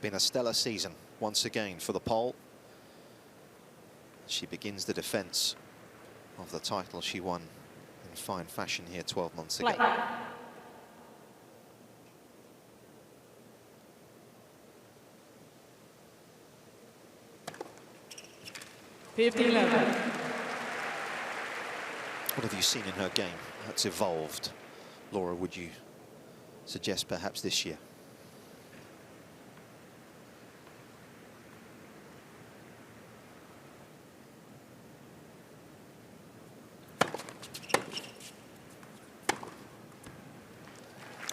Been a stellar season once again for the Pole. She begins the defence of the title she won in fine fashion here 12 months ago. 15-11. What have you seen in her game that's evolved? Laura, would you suggest perhaps this year?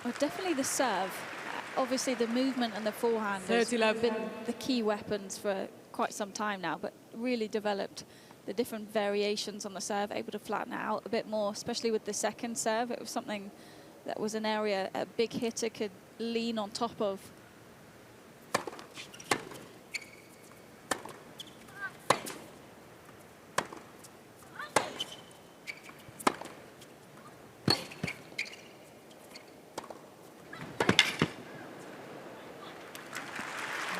Well, definitely the serve. Obviously the movement and the forehand has been the key weapons for quite some time now, but really developed the different variations on the serve, able to flatten it out a bit more, especially with the second serve. It was something that was an area a big hitter could lean on top of.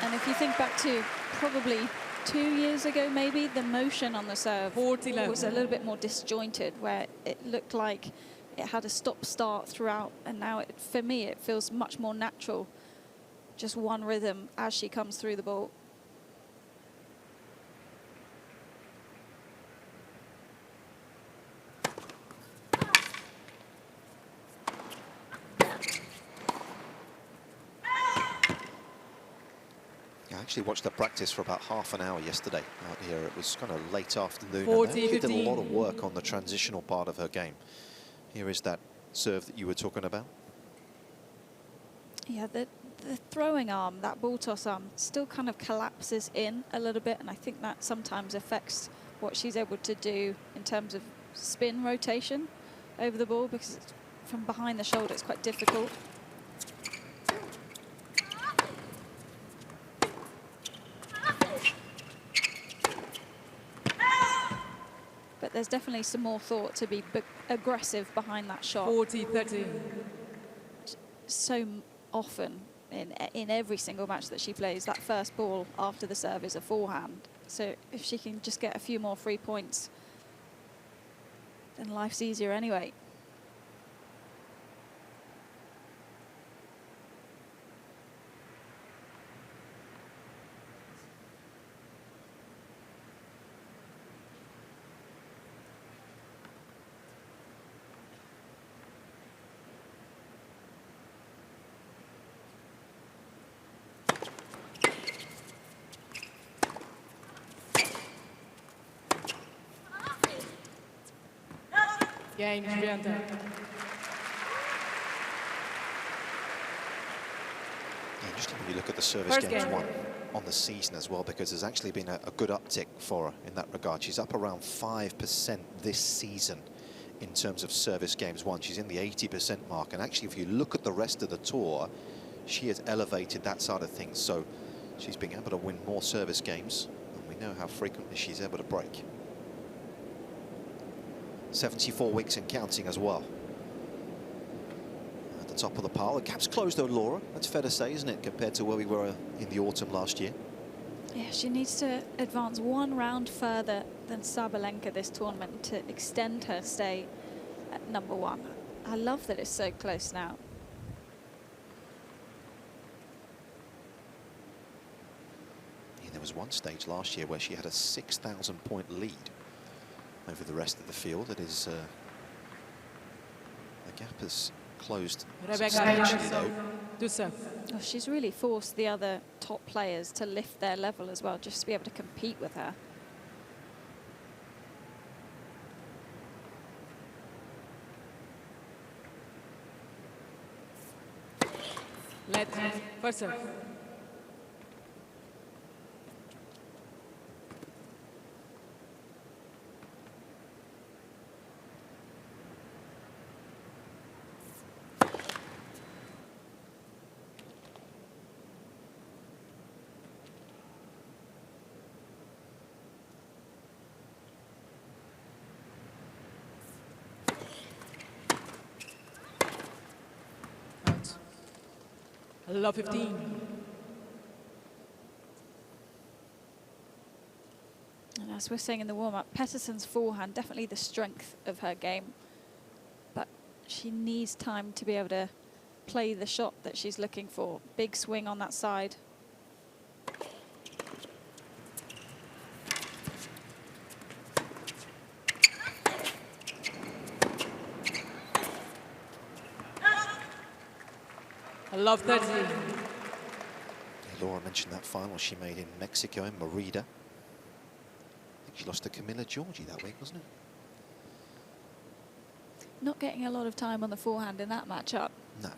And if you think back to probably 2 years ago, maybe, the motion on the serve was a little bit more disjointed, where it looked like it had a stop-start throughout, and now, for me, it feels much more natural. Just one rhythm as she comes through the ball. I actually watched the practice for about half an hour yesterday out here. It was kind of late afternoon. 40, and she did a 15. lot of work on the transitional part of her game. Here is that serve that you were talking about. Yeah, the throwing arm, that ball toss arm, still kind of collapses in a little bit, and I think that sometimes affects what she's able to do in terms of spin rotation over the ball, because it's from behind the shoulder it's quite difficult. But there's definitely some more thought to be aggressive behind that shot. 40-13. So often in every single match that she plays, that first ball after the serve is a forehand. So if she can just get a few more free points, then life's easier anyway. Game, Swiatek. Yeah, interesting when you look at the service First games game. won on the season as well, because there's actually been a good uptick for her in that regard. She's up around 5% this season in terms of service games won. She's in the 80% mark, and actually if you look at the rest of the tour, she has elevated that side of things. So she's been able to win more service games, and we know how frequently she's able to break. 74 weeks and counting as well. At the top of the pile. The gap's closed though, Laura. That's fair to say, isn't it, compared to where we were in the autumn last year? Yeah, she needs to advance one round further than Sabalenka this tournament to extend her stay at #1. I love that it's so close now. Yeah, there was one stage last year where she had a 6,000 point lead over the rest of the field. That is, the gap has closed substantially though. Oh, she's really forced the other top players to lift their level as well, just to be able to compete with her. Let's first serve. Love 15. as we're saying in the warm-up, Peterson's forehand, definitely the strength of her game. But she needs time to be able to play the shot that she's looking for. Big swing on that side. I love 30. Laura mentioned that final she made in Mexico in Merida. I think she lost to Camilla Giorgi that week, wasn't it? Not getting a lot of time on the forehand in that matchup. No.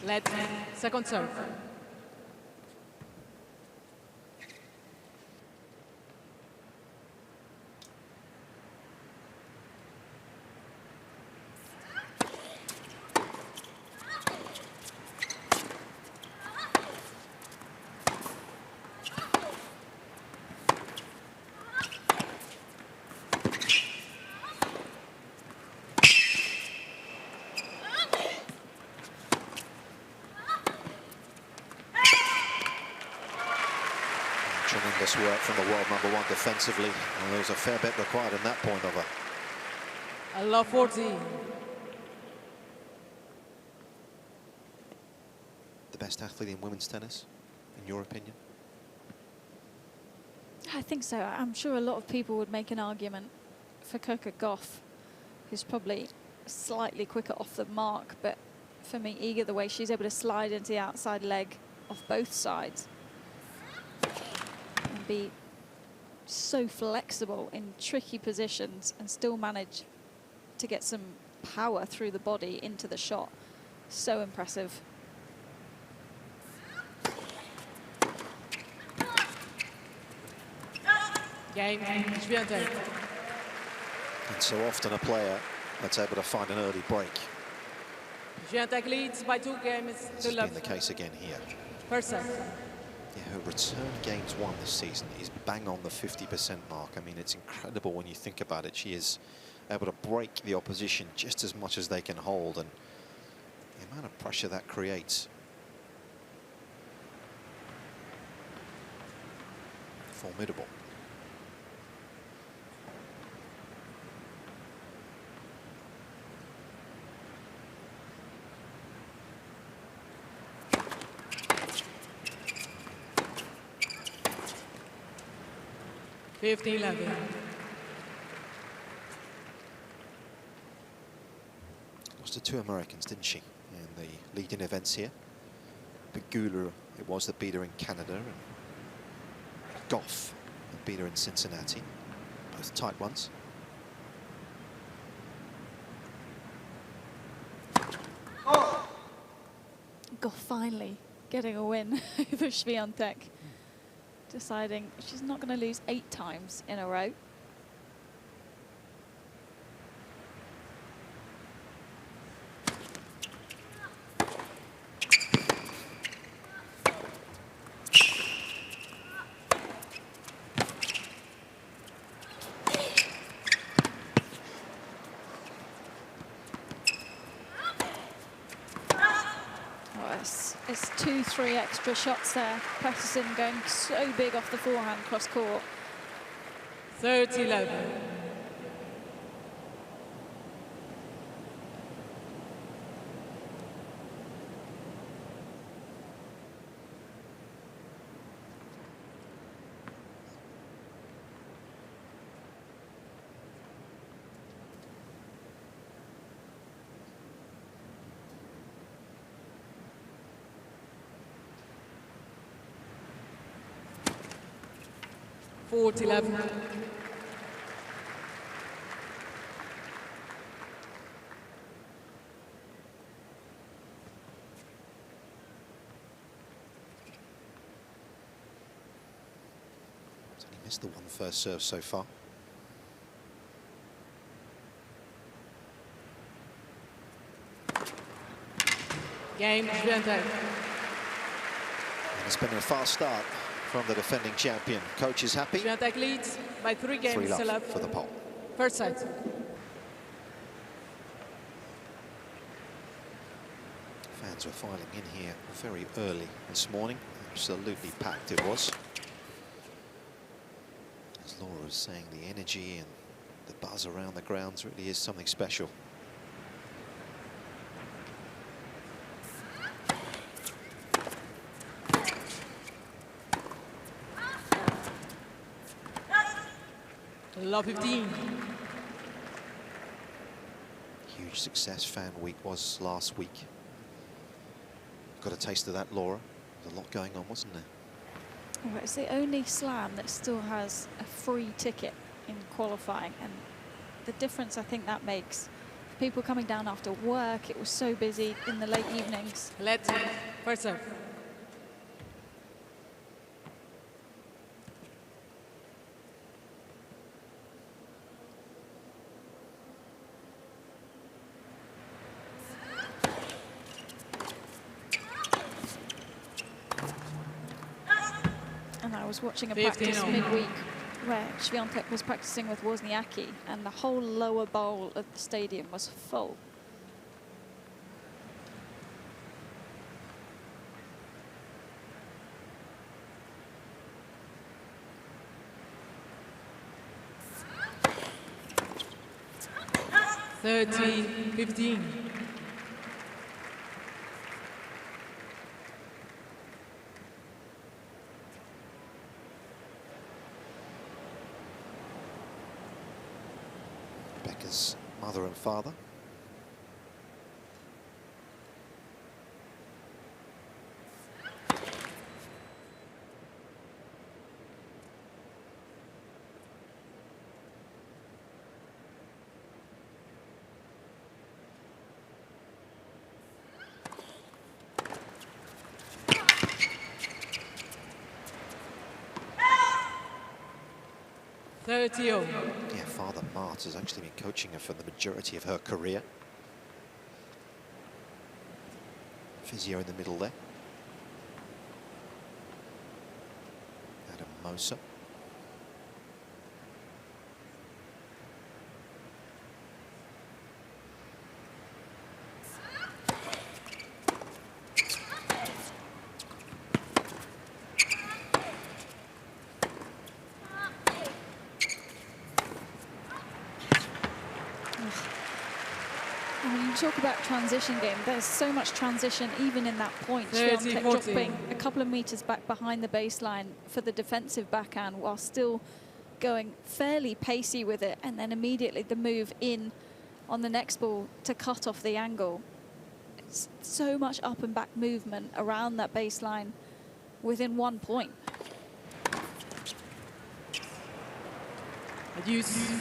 Let's second serve. Tremendous work from the world number 1 defensively. And there was a fair bit required in that point of her. I love 40. The best athlete in women's tennis, in your opinion? I think so. I'm sure a lot of people would make an argument for Coco Gauff, who's probably slightly quicker off the mark. But for me, Iga, the way she's able to slide into the outside leg off both sides and be so flexible in tricky positions and still manage to get some power through the body into the shot. So impressive. Game, Swiatek. And so often a player that's able to find an early break. Swiatek leads by 2 games This to has love. been the case again here. First serve. Yeah, her return games won this season is bang on the 50% mark. I mean, it's incredible when you think about it. She is able to break the opposition just as much as they can hold, and the amount of pressure that creates. Formidable. Lost to 2 Americans, didn't she, in the leading events here? Pegula, it was that beat her in Canada, and Gauff that beat her in Cincinnati. Both tight ones. Gauff finally getting a win over Swiatek. Deciding she's not going to lose 8 times in a row. It's 2-3 extra shots there. Peterson going so big off the forehand cross court. 30-11. He missed the 1 first serve so far. Game, Swiatek. It's been a fast start from the defending champion. Coach is happy. Swiatek leads by 3 games 3 to love love. for the pole. First set. Fans were filing in here very early this morning. Absolutely packed it was. As Laura was saying, the energy and the buzz around the grounds really is something special. Love 15. Huge success fan week was last week. Got a taste of that, Laura. There's a lot going on, wasn't there? Well, it's the only slam that still has a free ticket in qualifying, and the difference I think that makes for people coming down after work. It was so busy in the late evenings. Let's first serve. And I was watching a practice midweek where Swiatek was practicing with Wozniacki, and the whole lower bowl of the stadium was full. Thirteen, 15. Becca's mother and father. Yeah, Father Mart has actually been coaching her for the majority of her career. Physio in the middle there. Adam Moser. Talk about transition game. There's so much transition even in that point. Swiatek dropping a couple of meters back behind the baseline for the defensive backhand while still going fairly pacey with it, and then immediately the move in on the next ball to cut off the angle. It's so much up and back movement around that baseline within 1 point. Adios.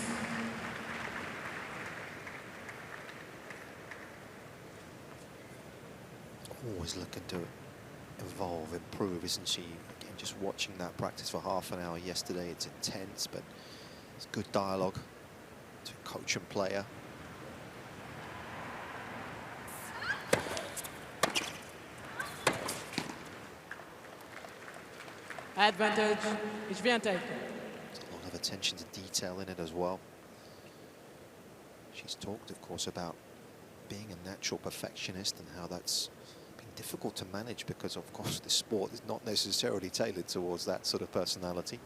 Always looking to evolve, improve, isn't she? Again, just watching that practice for half an hour yesterday, it's intense, but it's good dialogue between coach and player. Advantage, Swiatek. There's a lot of attention to detail in it as well. She's talked, of course, about being a natural perfectionist and how that's difficult to manage because, of course, the sport is not necessarily tailored towards that sort of personality.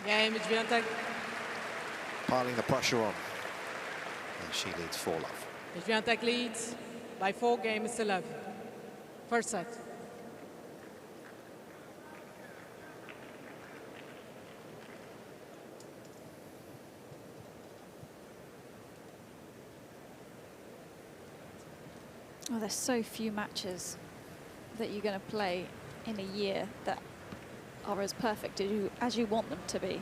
Game, Swiatek. Piling the pressure on. And she leads 4 love. Swiatek leads by 4 games to love. First set. Well, there's so few matches that you're going to play in a year that are as perfect as you want them to be.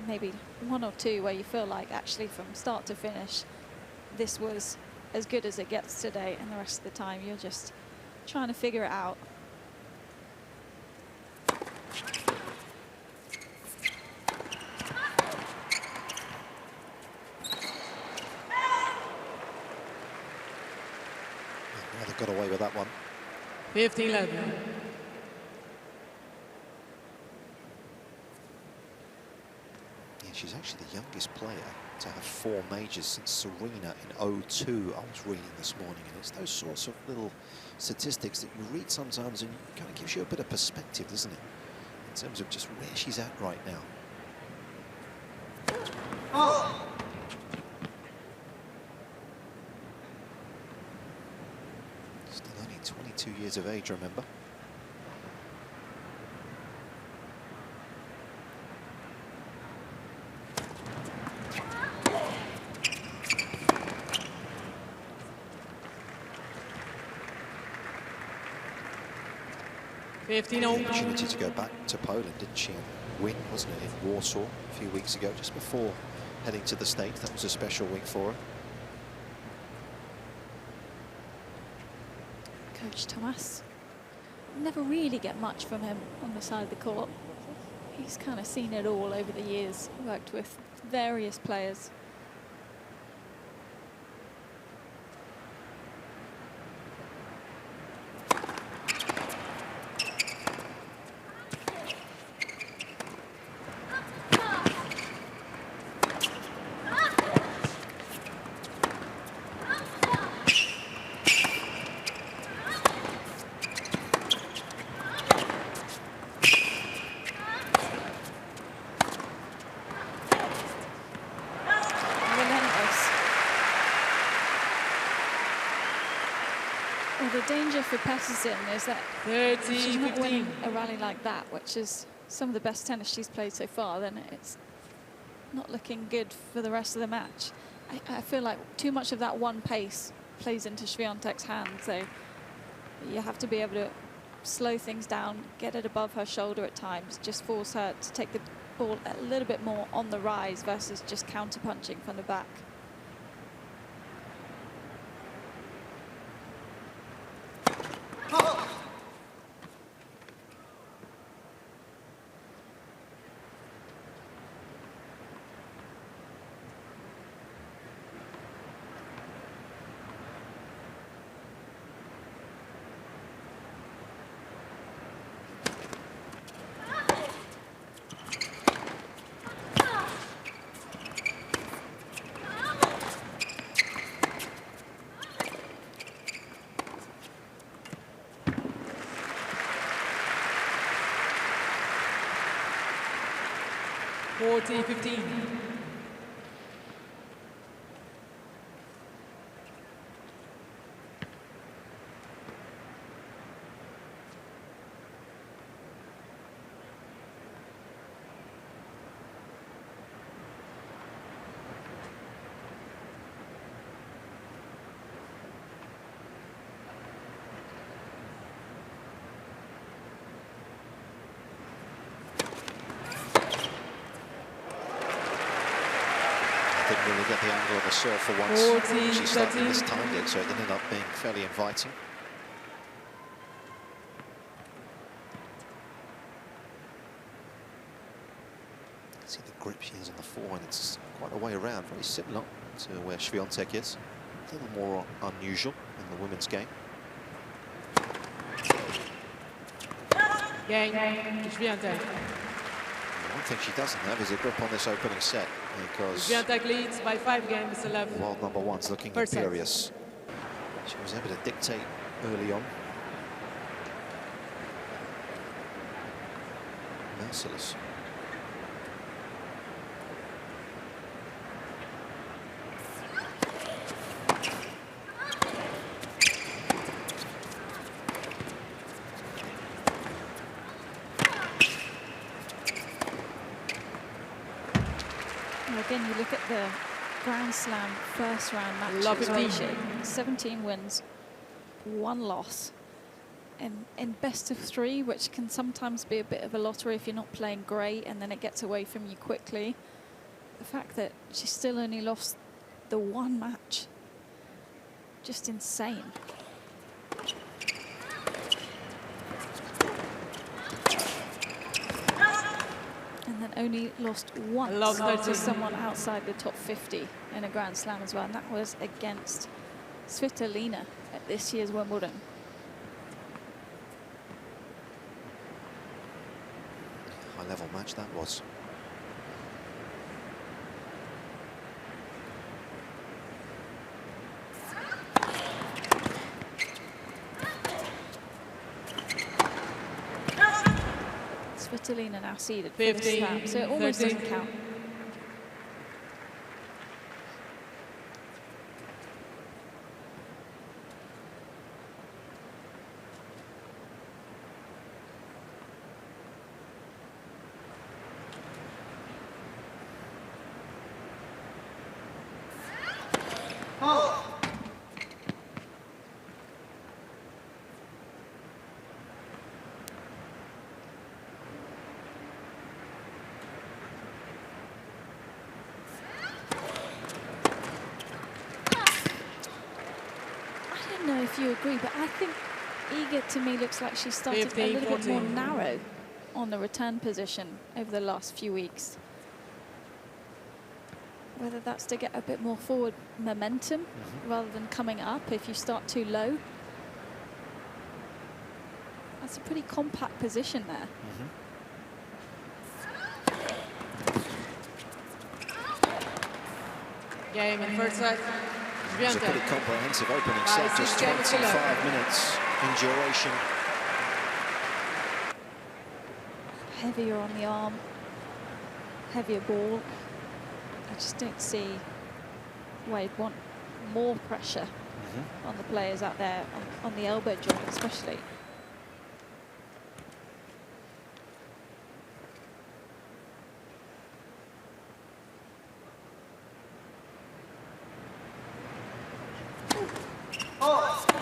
Maybe 1 or 2 where you feel like actually from start to finish this was as good as it gets today, and the rest of the time you're just trying to figure it out. got away with that one. 15-11. Yeah, she's actually the youngest player to have 4 majors since Serena in '02. I was reading this morning, and it's those sorts of little statistics that you read sometimes, and it kind of gives you a bit of perspective, doesn't it? In terms of just where she's at right now. Oh. Still only 22 years of age, remember? Opportunity to go back to Poland, didn't she, and win, wasn't it, in Warsaw a few weeks ago, just before heading to the States. That was a special week for her. Coach Tomas, never really get much from him on the side of the court. He's kind of seen it all over the years, worked with various players. The danger for Peterson is that if she's not winning a rally like that, which is some of the best tennis she's played so far, then it's not looking good for the rest of the match. I feel like too much of that one pace plays into Swiatek's hands, so you have to be able to slow things down, get it above her shoulder at times, just force her to take the ball a little bit more on the rise versus just counter-punching from the back. (40-15). Didn't really get the angle of the serve for once. She slightly mistimed it, so it ended up being fairly inviting. See the grip she has on the forehand. It's quite a way around, very similar to where Swiatek is. A little more unusual in the women's game. Game, Swiatek. One thing she doesn't have is a grip on this opening set, because Swiatek leads by 5 games to 11. world number one's looking imperious. She was able to dictate early on. Merciless. Again, you look at the Grand Slam first round matches where she 17 wins, 1 loss. In best of 3, which can sometimes be a bit of a lottery if you're not playing great and then it gets away from you quickly. The fact that she still only lost the 1 match, just insane. And then only lost once to someone outside the top 50 in a Grand Slam as well, and that was against Svitolina at this year's Wimbledon. High-level match that was. Svitolina now seeded for the slam, so it almost doesn't count. I don't know if you agree, but I think Iga, to me, looks like she's started a little bit more narrow on the return position over the last few weeks. Whether that's to get a bit more forward momentum rather than coming up if you start too low. That's a pretty compact position there. Game in first set. It was a pretty comprehensive opening set, just 25 minutes in duration. Heavier on the arm, heavier ball. I just don't see why you'd want more pressure on the players out there, on the elbow joint especially.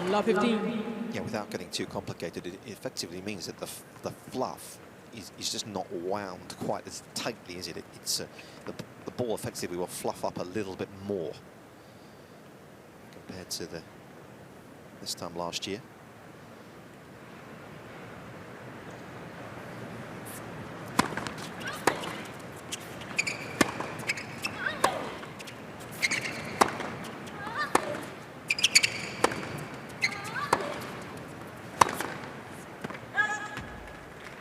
Love 15. Yeah, without getting too complicated, it effectively means that the fluff is just not wound quite as tightly, is it? The ball effectively will fluff up a little bit more compared to this time last year.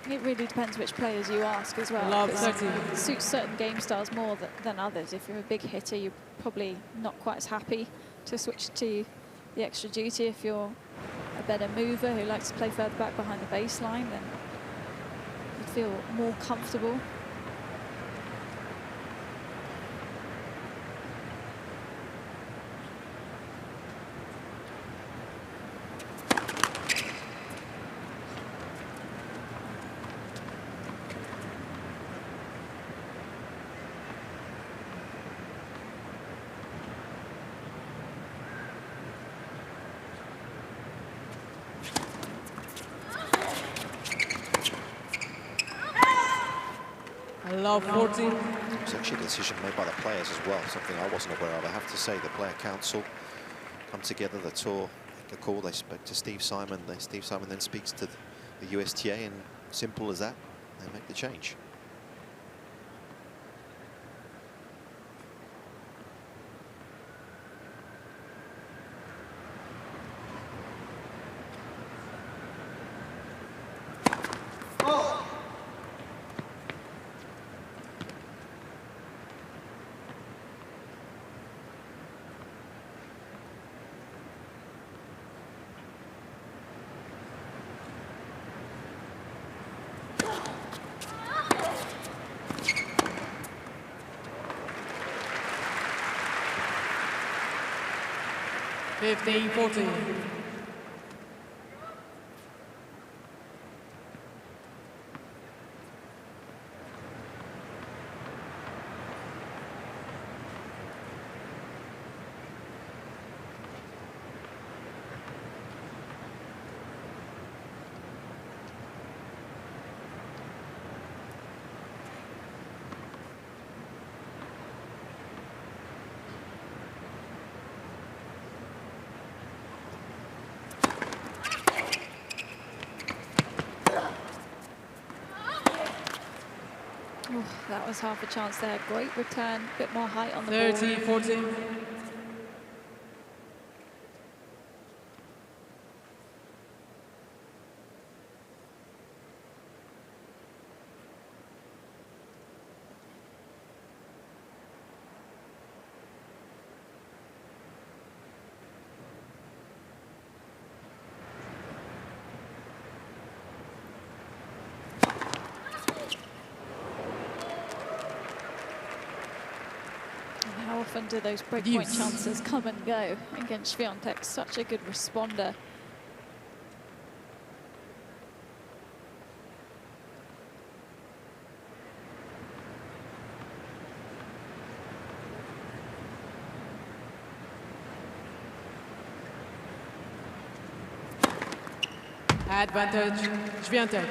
It really depends which players you ask as well. It suits certain game styles more than others. If you're a big hitter, you're probably not quite as happy to switch to the extra duty. If you're a better mover who likes to play further back behind the baseline, then you'd feel more comfortable. Love 14. It was actually a decision made by the players as well, something I wasn't aware of. I have to say, the player council come together, the tour make a call, they spoke to Steve Simon, Steve Simon then speaks to the USTA, and simple as that, they make the change. Fifteen, 14. That was half a chance there. Great return, a bit more height on the 30, ball. 14. often do those breakpoint chances come and go against Swiatek? Such a good responder. Advantage, Swiatek.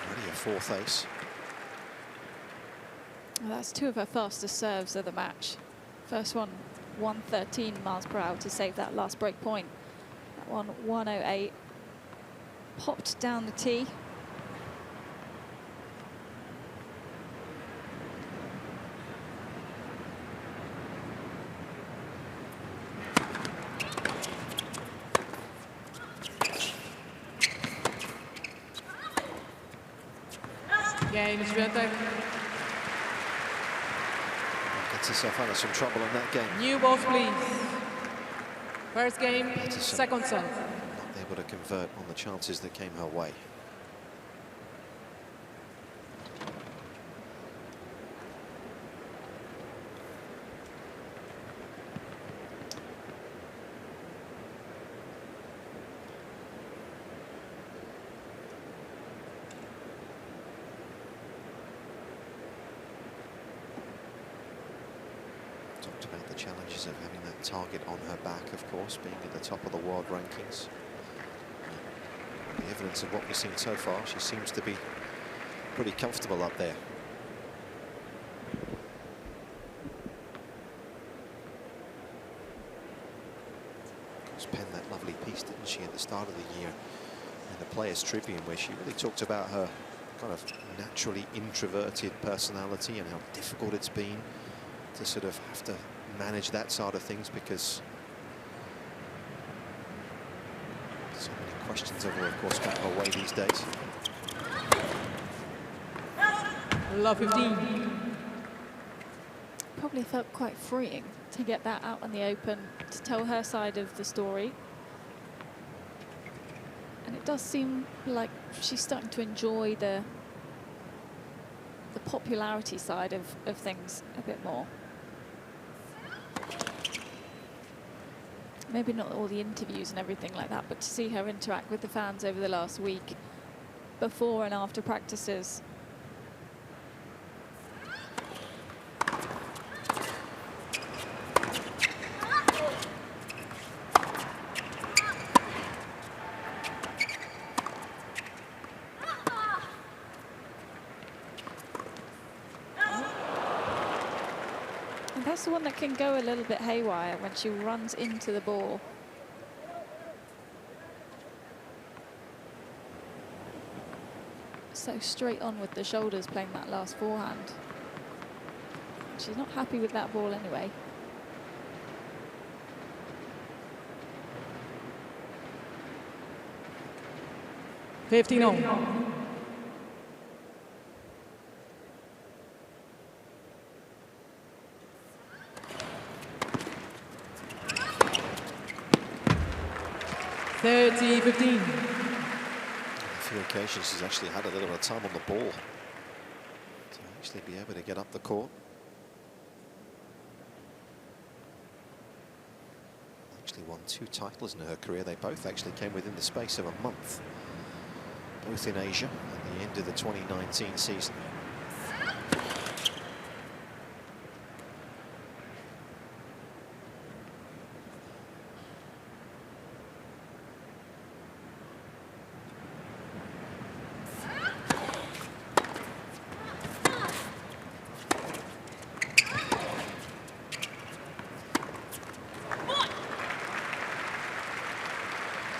Already a fourth ace. Well, that's two of her fastest serves of the match. First one, 113 miles per hour to save that last break point. That one, 108. Popped down the tee. Game, Swiatek. Gets herself out of some trouble in that game. New balls, please. First game, Peterson second serve. not able to convert on the chances that came her way. Talked about the challenges of having that target on her back, of course, being at the top of the world rankings. The evidence of what we've seen so far, she seems to be pretty comfortable up there. Of course, penned that lovely piece, didn't she, at the start of the year in the Players' Tribune, where she really talked about her kind of naturally introverted personality and how difficult it's been to sort of have to manage that side of things, because so many questions over, of course, come her way these days. Love 15. Probably felt quite freeing to get that out in the open, to tell her side of the story. And it does seem like she's starting to enjoy the popularity side of things a bit more. Maybe not all the interviews and everything like that, but to see her interact with the fans over the last week, before and after practices. That's the one that can go a little bit haywire when she runs into the ball. So straight on with the shoulders playing that last forehand. She's not happy with that ball anyway. $15. 30-15. On a few occasions she's actually had a little bit of time on the ball to actually be able to get up the court. Actually won 2 titles in her career. They both actually came within the space of a month, both in Asia at the end of the 2019 season.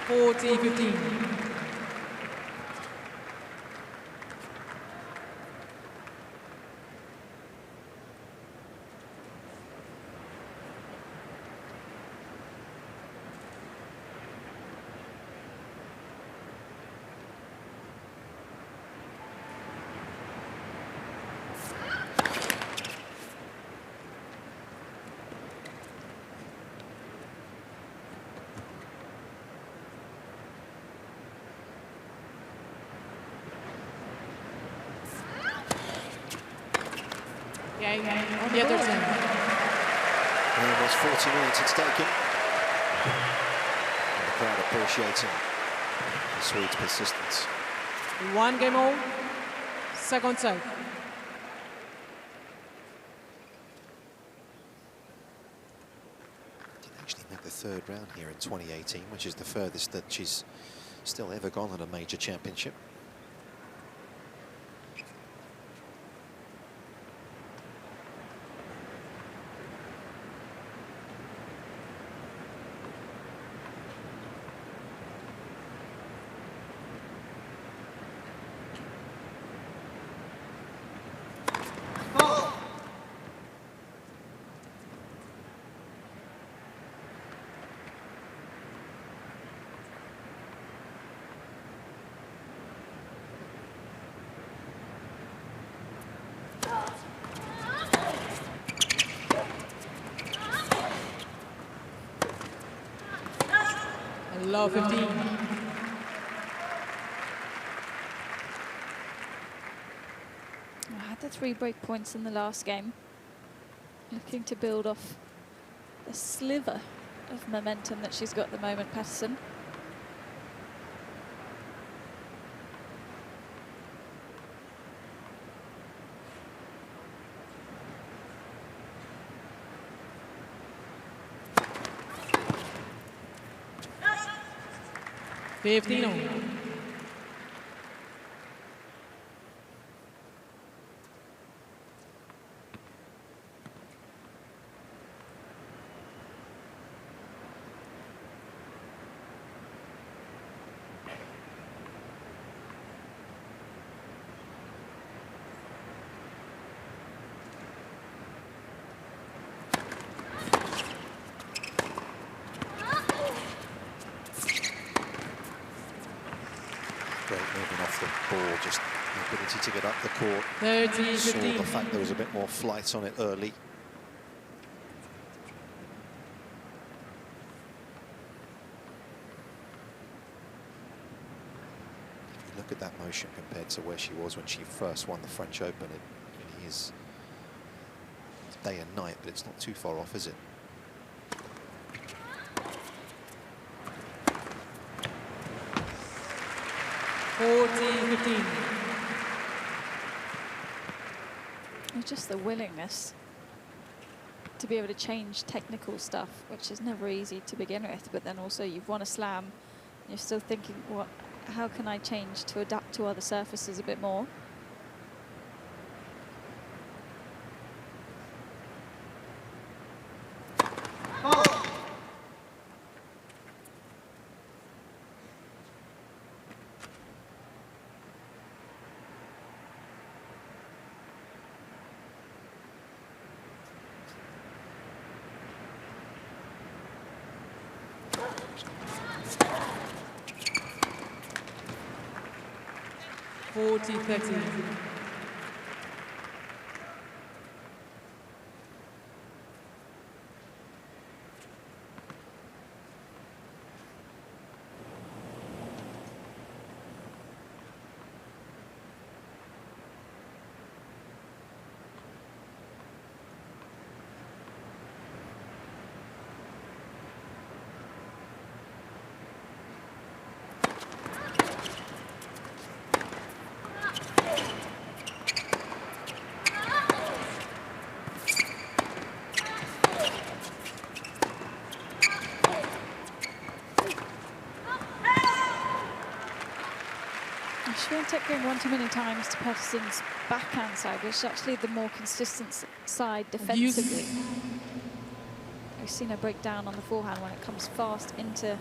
$40-15. Game Peterson. Almost 40 minutes it's taken. And the crowd appreciating the Swedes' persistence. 1 game all. Second serve. Didn't actually make the 3rd round here in 2018, which is the furthest that she's still ever gone at a major championship. Low 15. I had the 3 break points in the last game. Looking to build off the sliver of momentum that she's got at the moment, Peterson. Great movement off the ball, just the ability to get up the court. 30-15. Saw the fact there was a bit more flight on it early. If you look at that motion compared to where she was when she first won the French Open, it really is day and night, but it's not too far off, is it? Just the willingness to be able to change technical stuff, which is never easy to begin with, but then also you've won a slam, you're still thinking, how can I change to adapt to other surfaces a bit more? Swiatek going one too many times to Peterson's backhand side, which is actually the more consistent side defensively. We've seen her break down on the forehand when it comes fast into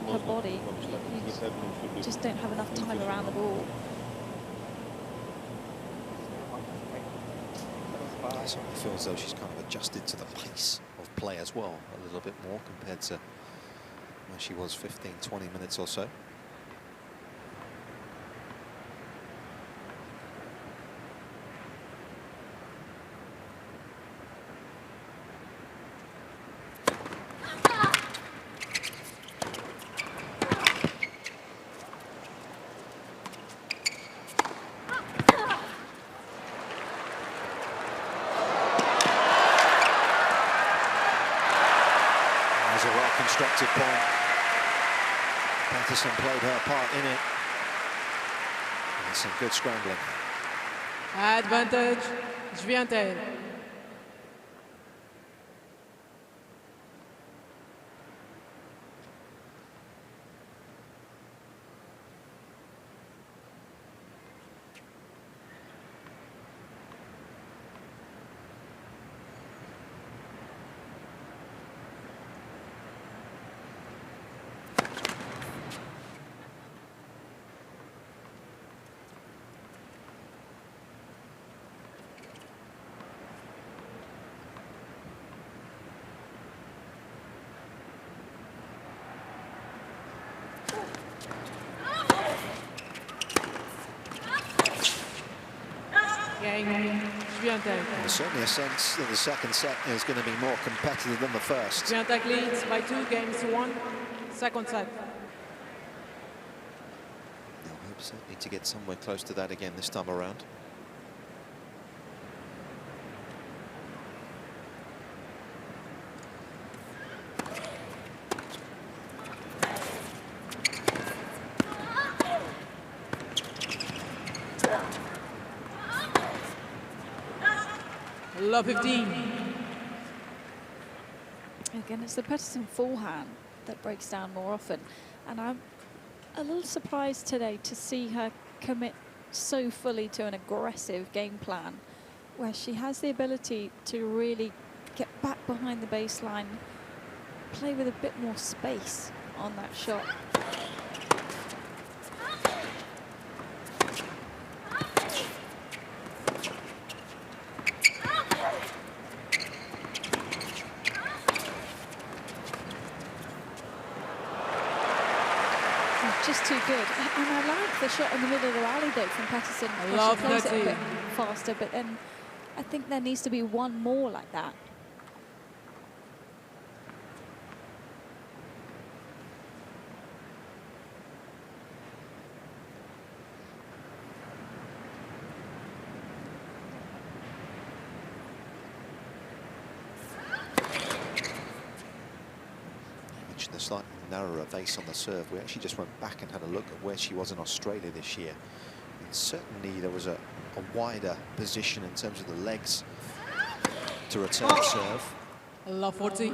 her body. You just don't have enough time around the ball. It certainly feels as though she's kind of adjusted to the pace of play as well, a little bit more compared to where she was 15, 20 minutes or so. contested point. Peterson played her part in it. And some good scrambling. Advantage, Swiatek. There's certainly a sense that the second set is going to be more competitive than the first. Swiatek leads by 2 games to 1. Second set. They'll hope certainly to get somewhere close to that again this time around. Love 15. Again, it's the Peterson forehand that breaks down more often. And I'm a little surprised today to see her commit so fully to an aggressive game plan, where she has the ability to really get back behind the baseline, play with a bit more space on that shot. Just too good. And I like the shot in the middle of the rally though from Peterson. I love she plays that it a bit faster, but then I think there needs to be one more like that. The slightly narrower base on the serve. We actually just went back and had a look at where she was in Australia this year. And certainly there was a wider position in terms of the legs to return serve. Love 40.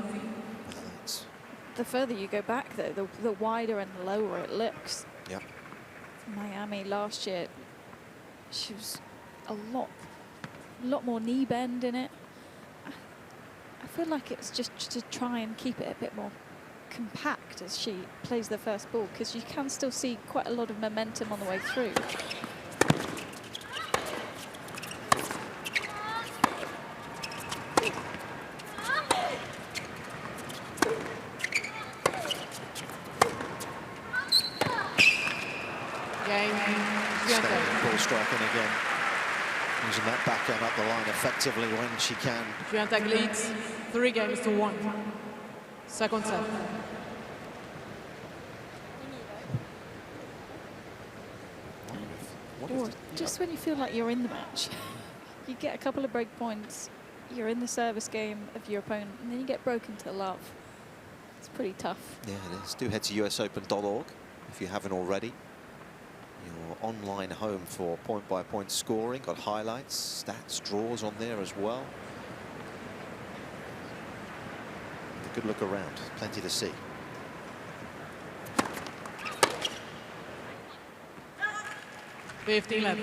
The further you go back though, the wider and lower it looks. Yep. Miami last year, she was a lot more knee bend in it. I feel like it's just to try and keep it a bit more compact as she plays the first ball, because you can still see quite a lot of momentum on the way through. Ball striking again, using that backhand up the line effectively when she can. Swiatek leads 3 games to 1. Second set. Or just when you feel like you're in the match, you get a couple of break points, you're in the service game of your opponent, and then you get broken to love. It's pretty tough. Yeah, it is. Do head to usopen.org if you haven't already. Your online home for point-by-point scoring. Got highlights, stats, draws on there as well. A good look around, plenty to see. $50-11.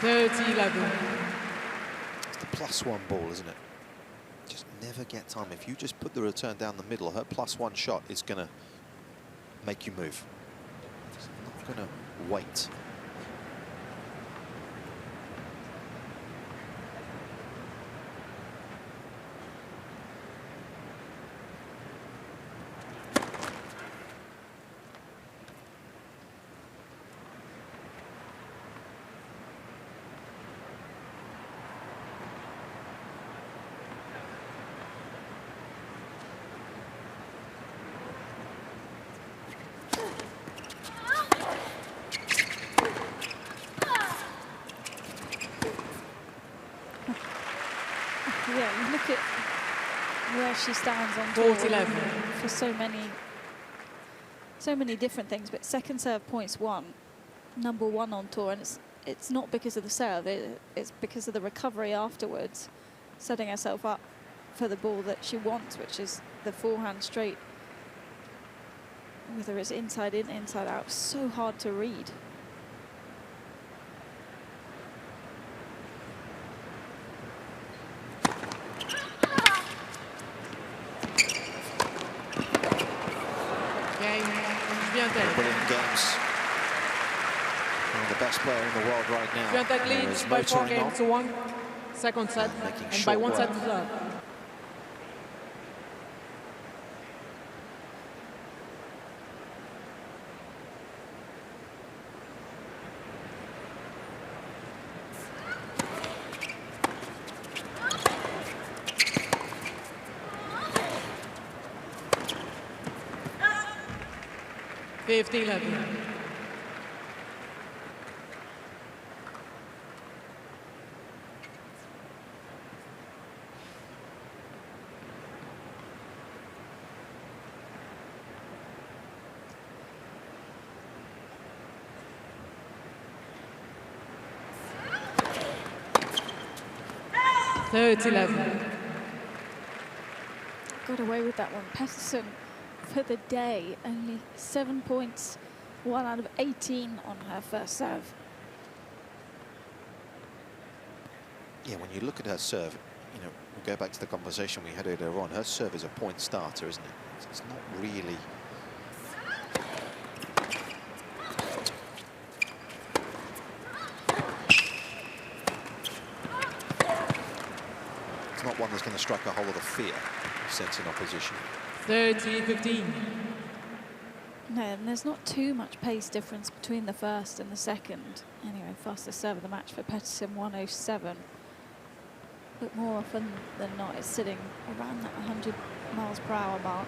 $30-11. It's the +1 ball, isn't it? Just never get time. If you just put the return down the middle, her +1 shot is going to make you move. It's not going to wait. where she stands on tour 40-11. for so many different things, but second serve points won, #1 on tour, and it's not because of the serve, it's because of the recovery afterwards, setting herself up for the ball that she wants, which is the forehand straight. Whether it's inside in, inside out, so hard to read. Brilliant games. One of the best player in the world right now. Swiatek leads by 4 games to 1. Second set, and by 1 set to love. $15-11. Got away with that one. Peterson for the day, only 7 points, 1 out of 18 on her first serve. Yeah, when you look at her serve, you know, we go back to the conversation we had earlier on. Her serve is a point starter, isn't it? It's not really. It's not one that's going to strike a whole lot of fear, sensing opposition. 30-15. No, and there's not too much pace difference between the first and the second. Anyway, fastest serve of the match for Peterson, 107. But more often than not, it's sitting around that 100 miles per hour mark.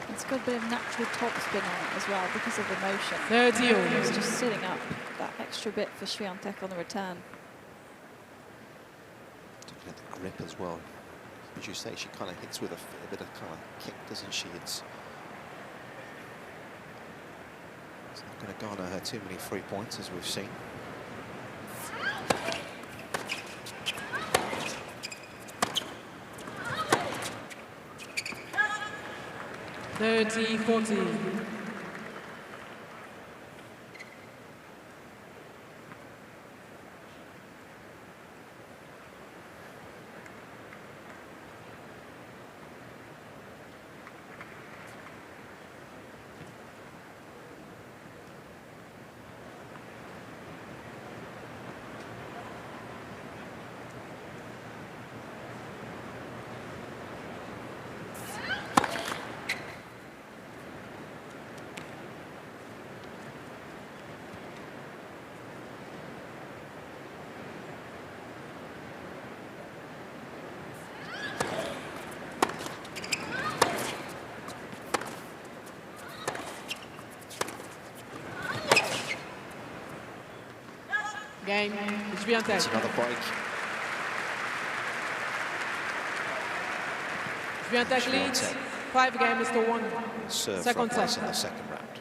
It's got a bit of natural topspin on it as well because of the motion. 30. It's just sitting up that extra bit for Swiatek on the return. Looking at the grip as well. As you say, she kind of hits with a bit of kind of kick, doesn't she? It's not going to garner her too many free points, as we've seen. $30-14. Game, Swiatek. That's another break. Swiatek leads 5 games to 1. Serve Second for a place set. in the second round.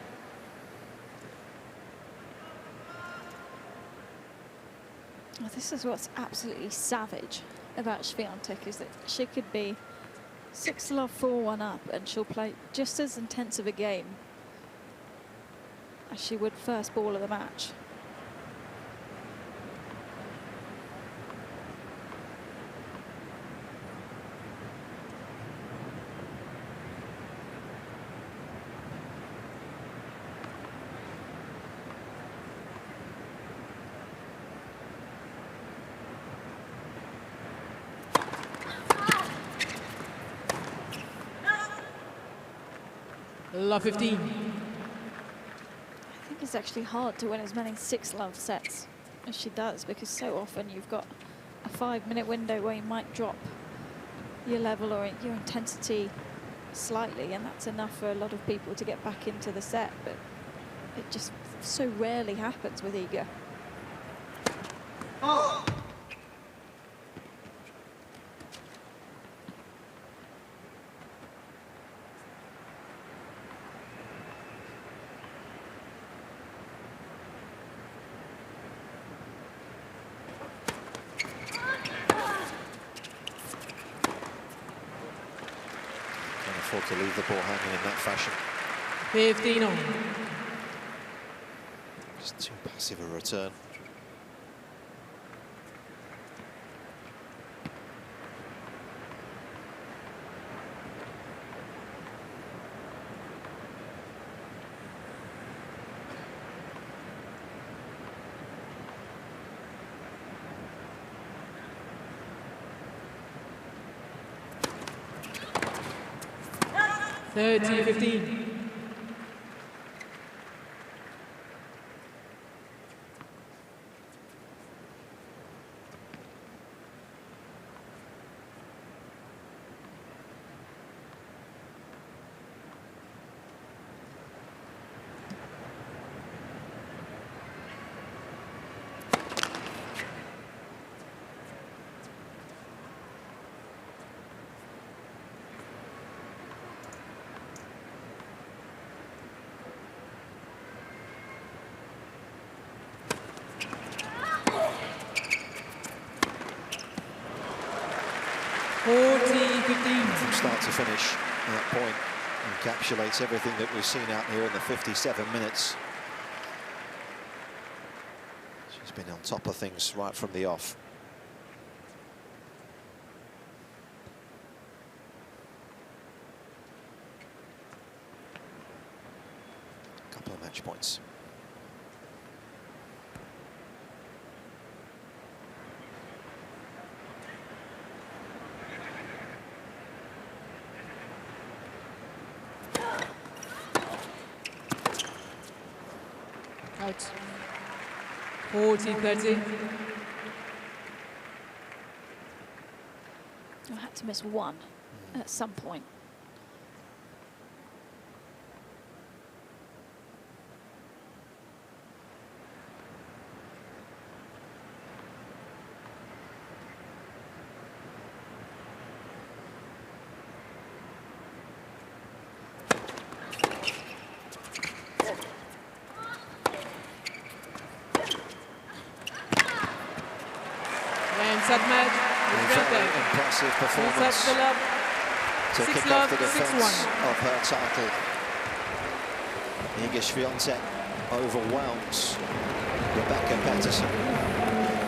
Well, this is what's absolutely savage about Swiatek, is that she could be 6-love, 4-1 up, and she'll play just as intense of a game as she would first ball of the match. Love 15. I think it's actually hard to win as many 6-love sets as she does, because so often you've got a 5-minute window where you might drop your level or your intensity slightly, and that's enough for a lot of people to get back into the set, but it just so rarely happens with Iga. Oh. To leave the ball hanging in that fashion. 15 on. Just too passive a return. Thirty, 15. From start to finish, that point encapsulates everything that we've seen out here in the 57 minutes. She's been on top of things right from the off. A couple of match points. Out. 40-30. I had to miss one at some point. Very impressive performance to kick off the defence of her title. Iga Swiatek overwhelms Peterson.